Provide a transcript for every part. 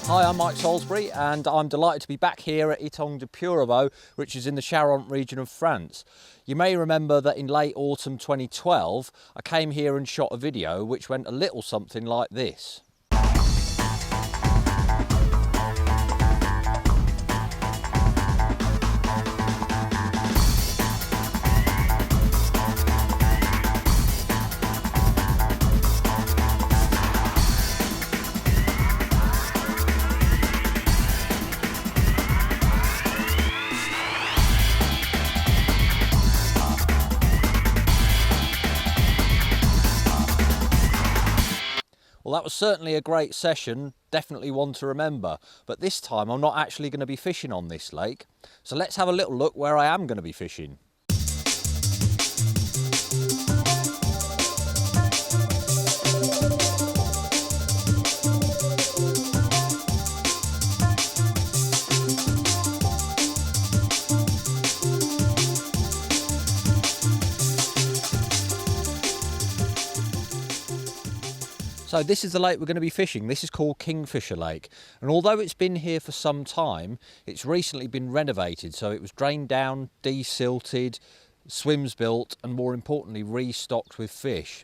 Hi, I'm Mike Salisbury and I'm delighted to be back here at Puyravaud, which is in the Charente region of France. You may remember that in late autumn 2012 I came here and shot a video which went a little something like this. Well, that was certainly a great session, definitely one to remember, but this time I'm not actually going to be fishing on this lake. So let's have a little look where I am going to be fishing. So this is the lake we're going to be fishing. This is called Kingfisher Lake, and although it's been here for some time, it's recently been renovated, so it was drained down, desilted, swims built, and more importantly restocked with fish.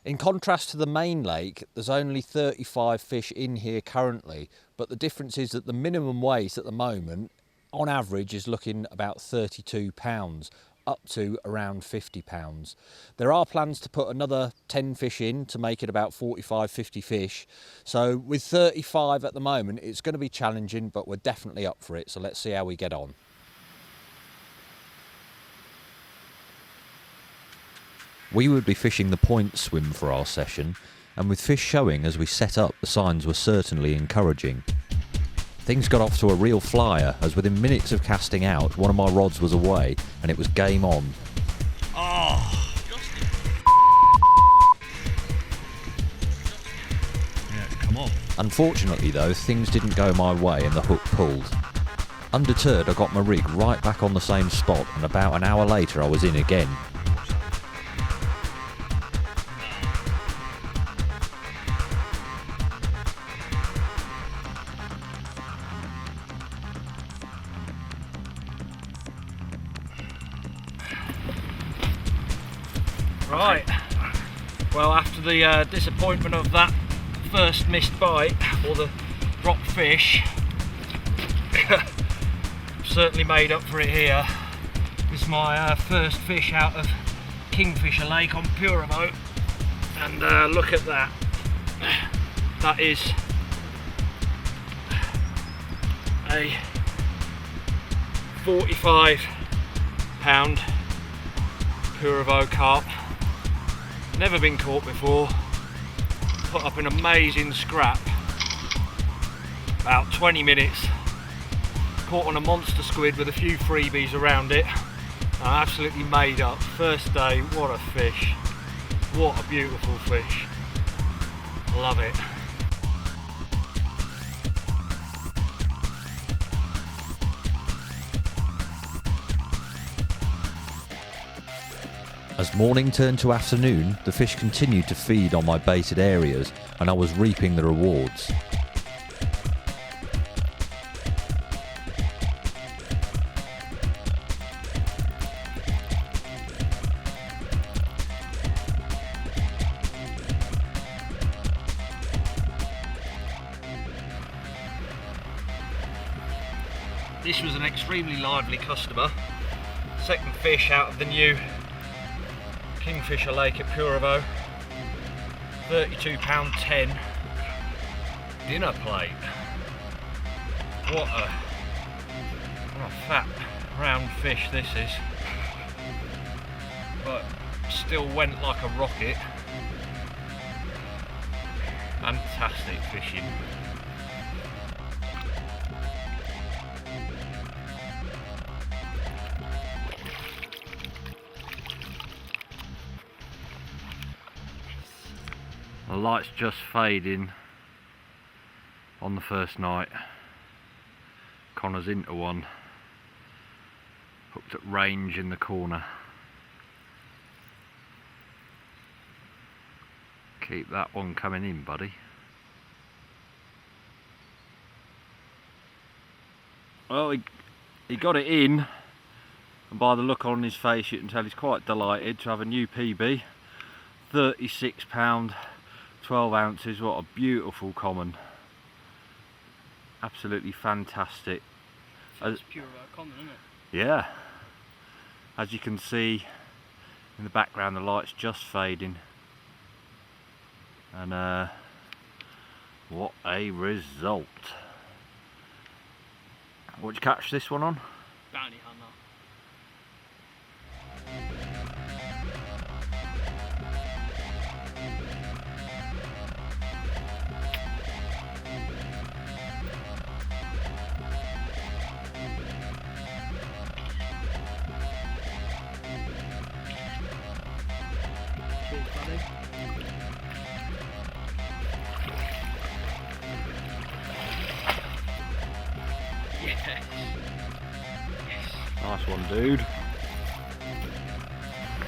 In contrast to the main lake, there's only 35 fish in here currently, but the difference is that the minimum weight at the moment on average is looking about 32 pounds. Up to around 50 pounds. There are plans to put another 10 fish in to make it about 45-50 fish. So with 35 at the moment, it's going to be challenging, but we're definitely up for it. So let's see how we get on. We would be fishing the point swim for our session, and with fish showing as we set up, the signs were certainly encouraging. Things got off to a real flyer, as within minutes of casting out, one of my rods was away and it was game on. Oh! Yeah, come on. Unfortunately though, things didn't go my way and the hook pulled. Undeterred, I got my rig right back on the same spot, and about an hour later I was in again. Right, well, after the disappointment of that first missed bite, or the dropped fish, certainly made up for it here. This is my first fish out of Kingfisher Lake on Puyravaud, and look at that. That is a 45-pound Puyravaud carp. Never been caught before. Put up an amazing scrap. About 20 minutes. Caught on a monster squid with a few freebies around it. I'm absolutely made up. First day, what a fish. What a beautiful fish. Love it. As morning turned to afternoon, the fish continued to feed on my baited areas and I was reaping the rewards. This was an extremely lively customer. Second fish out of the new Kingfisher Lake at Puyravaud. £32.10 dinner plate. What a fat round fish this is, but still went like a rocket. Fantastic fishing. The light's just fading on the first night. Connor's into one. Hooked at range in the corner. Keep that one coming in, buddy. Well, he got it in, and by the look on his face you can tell he's quite delighted to have a new PB. 36 pound, 12 ounces. What a beautiful common. Absolutely fantastic. It's Puyravaud common, isn't it? Yeah. As you can see in the background, the light's just fading. And what a result. What'd you catch this one on? Bounty hunter. Cheers, buddy. Yes. Nice one, dude.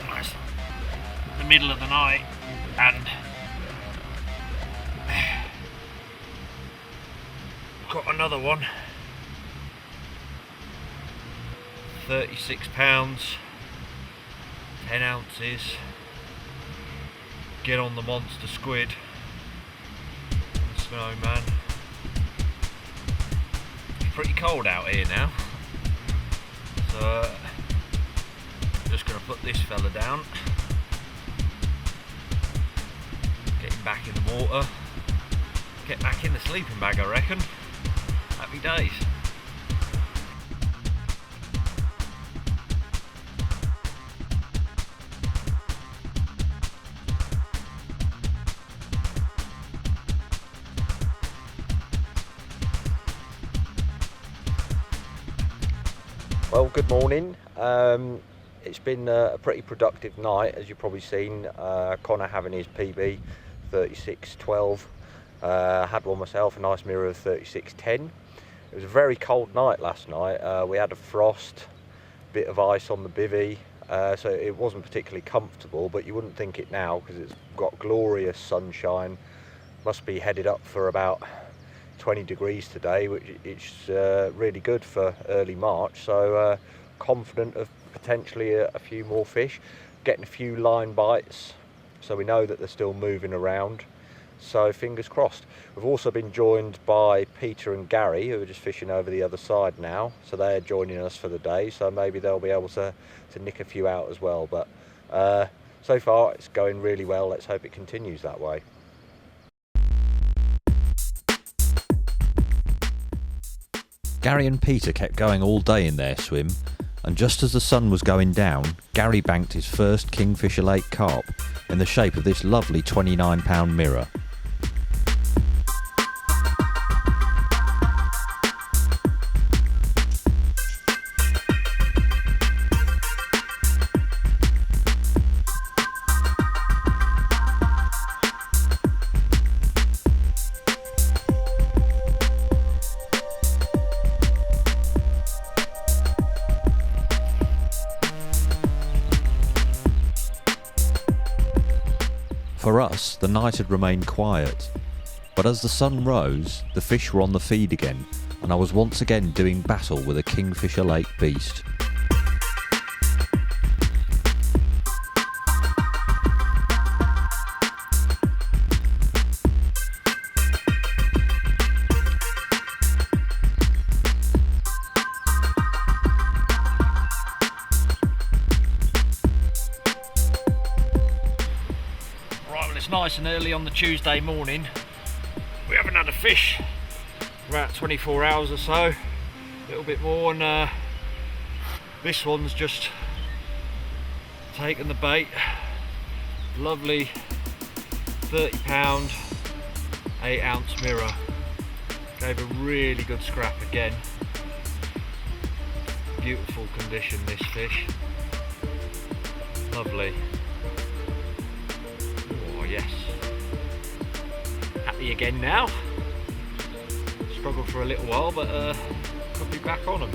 Nice. The middle of the night, and got another one. 36 pounds, 10 ounces. Get on the monster squid. Snowman. It's pretty cold out here now, so just gonna put this fella down. Get him back in the water. Get back in the sleeping bag, I reckon. Happy days. Well, good morning. It's been a pretty productive night, as you've probably seen. Connor having his PB 36.12. Had one myself, a nice mirror of 36.10. It was a very cold night last night. We had a frost, bit of ice on the bivvy, so it wasn't particularly comfortable, but you wouldn't think it now because it's got glorious sunshine. Must be headed up for about 20 degrees today, which is really good for early March, so confident of potentially a few more fish, getting a few line bites, so we know that they're still moving around, so fingers crossed. We've also been joined by Peter and Gary, who are just fishing over the other side now, so they're joining us for the day, so maybe they'll be able to nick a few out as well, but so far it's going really well. Let's hope it continues that way. Gary and Peter kept going all day in their swim, and just as the sun was going down, Gary banked his first Kingfisher Lake carp in the shape of this lovely 29-pound mirror. For us, the night had remained quiet, but as the sun rose, the fish were on the feed again, and I was once again doing battle with a Kingfisher Lake beast. It's nice and early on the Tuesday morning. We haven't had a fish for about 24 hours or so, a little bit more, and this one's just taken the bait. Lovely 30 pound 8 ounce mirror. Gave a really good scrap again. Beautiful condition, this fish. Lovely. Yes. Happy again now. Struggled for a little while, but could be back on them.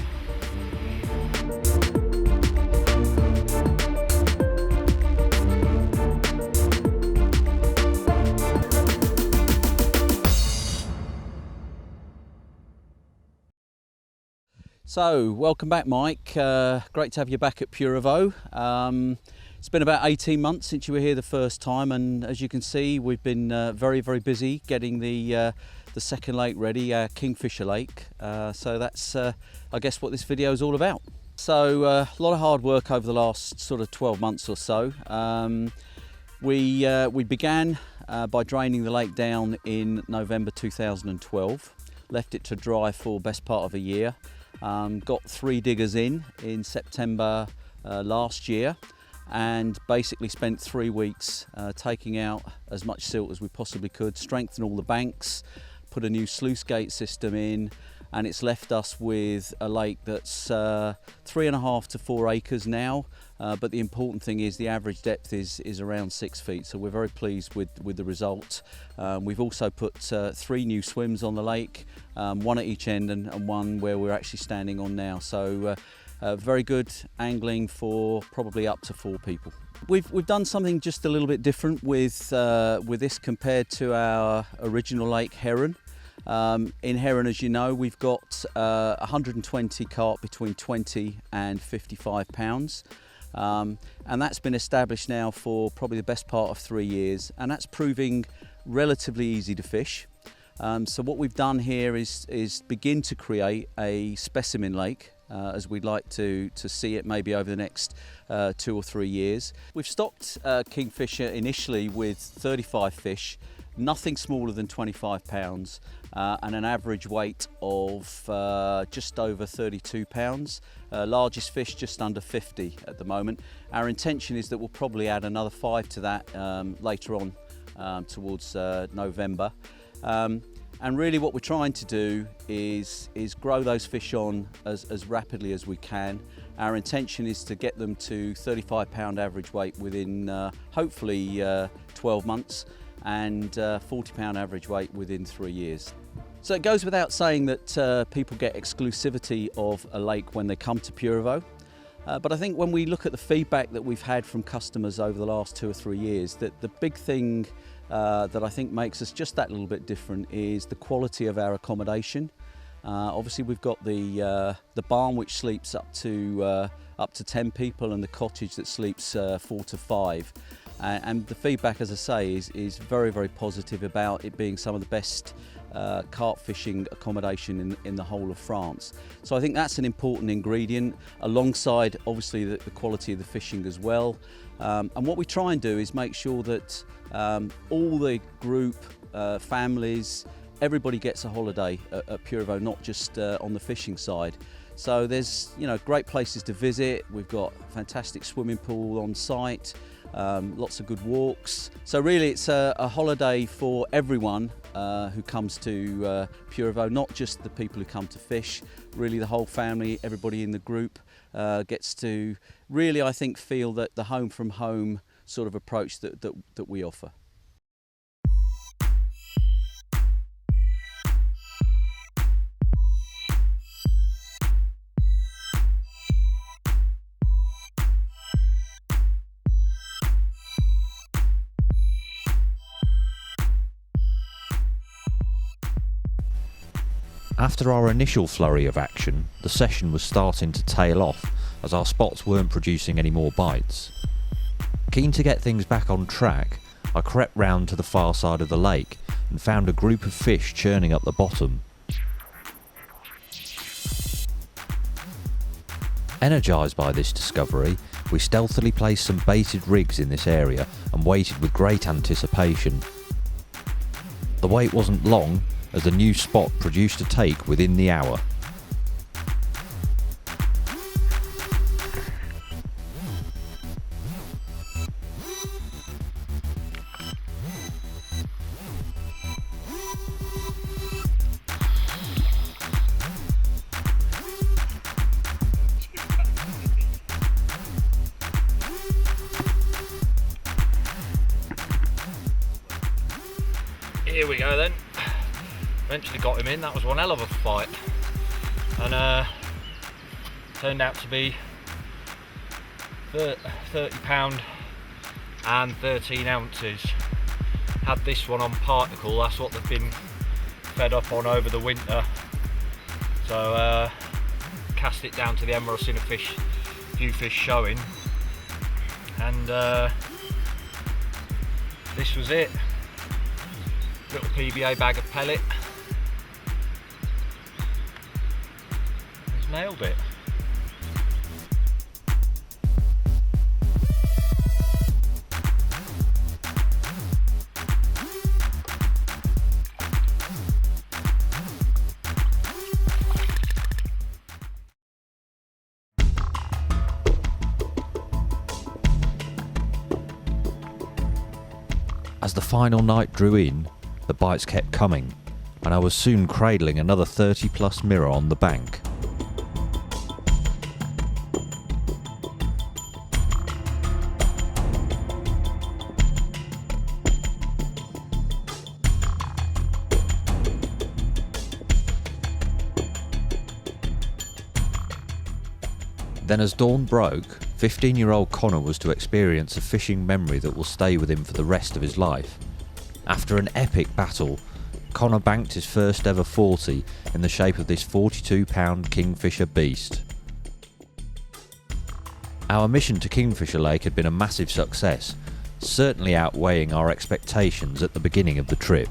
So, welcome back, Mike. Great to have you back at Puyravaud. It's been about 18 months since you were here the first time, and as you can see, we've been very, very busy getting the second lake ready, Kingfisher Lake. So that's, I guess, what this video is all about. So, a lot of hard work over the last sort of 12 months or so. We began by draining the lake down in November 2012, left it to dry for best part of a year. Got 3 diggers in September last year, and basically spent 3 weeks taking out as much silt as we possibly could, strengthen all the banks, put a new sluice gate system in, and it's left us with a lake that's 3.5 to 4 acres now. But the important thing is the average depth is around 6 feet, so we're very pleased with the result. We've also put 3 new swims on the lake, 1 at each end and 1 where we're actually standing on now. So very good angling for probably up to 4 people. We've done something just a little bit different with this compared to our original lake, Heron. In Heron, as you know, we've got 120 carp between 20 and 55 pounds. And that's been established now for probably the best part of 3 years, and that's proving relatively easy to fish. So what we've done here is begin to create a specimen lake, as we'd like to see it maybe over the next 2 or 3 years. We've stocked Kingfisher initially with 35 fish, nothing smaller than 25 pounds, and an average weight of just over 32 pounds. Largest fish just under 50 at the moment. Our intention is that we'll probably add another 5 to that later on towards November. And really what we're trying to do is grow those fish on as rapidly as we can. Our intention is to get them to 35 pound average weight within hopefully 12 months, and 40 pound average weight within 3 years. So it goes without saying that people get exclusivity of a lake when they come to Puyravaud. But I think when we look at the feedback that we've had from customers over the last 2 or 3 years, that the big thing that I think makes us just that little bit different is the quality of our accommodation. Obviously we've got the barn which sleeps up to 10 people, and the cottage that sleeps 4 to 5. And the feedback, as I say, is very, very positive about it being some of the best carp fishing accommodation in the whole of France. So I think that's an important ingredient, alongside obviously the quality of the fishing as well. And what we try and do is make sure that all the group, families, everybody gets a holiday at Puyravaud, not just on the fishing side. So there's great places to visit. We've got a fantastic swimming pool on site, lots of good walks. So really it's a holiday for everyone who comes to Puyravaud, not just the people who come to fish. Really the whole family, everybody in the group gets to really, I think, feel that the home from home sort of approach that we offer. After our initial flurry of action, the session was starting to tail off as our spots weren't producing any more bites. Keen to get things back on track, I crept round to the far side of the lake and found a group of fish churning up the bottom. Energised by this discovery, we stealthily placed some baited rigs in this area and waited with great anticipation. The wait wasn't long, as the new spot produced a take within the hour. Here we go then. Eventually got him in. That was one hell of a fight, and turned out to be 30 pound and 13 ounces. Had this one on particle, that's what they've been fed up on over the winter. So cast it down to the Emerald, seen a few fish showing, and this was it. Little PBA bag of pellet. He's nailed it. As the final night drew in, the bites kept coming, and I was soon cradling another 30 plus mirror on the bank. Then as dawn broke, 15-year-old Connor was to experience a fishing memory that will stay with him for the rest of his life. After an epic battle, Connor banked his first ever 40 in the shape of this 42-pound Kingfisher beast. Our mission to Kingfisher Lake had been a massive success, certainly outweighing our expectations at the beginning of the trip.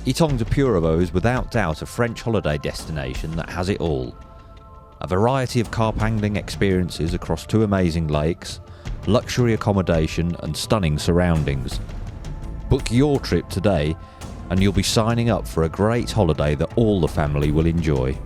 Etang de Puyravaud is without doubt a French holiday destination that has it all. A variety of carp angling experiences across 2 amazing lakes, luxury accommodation and stunning surroundings. Book your trip today and you'll be signing up for a great holiday that all the family will enjoy.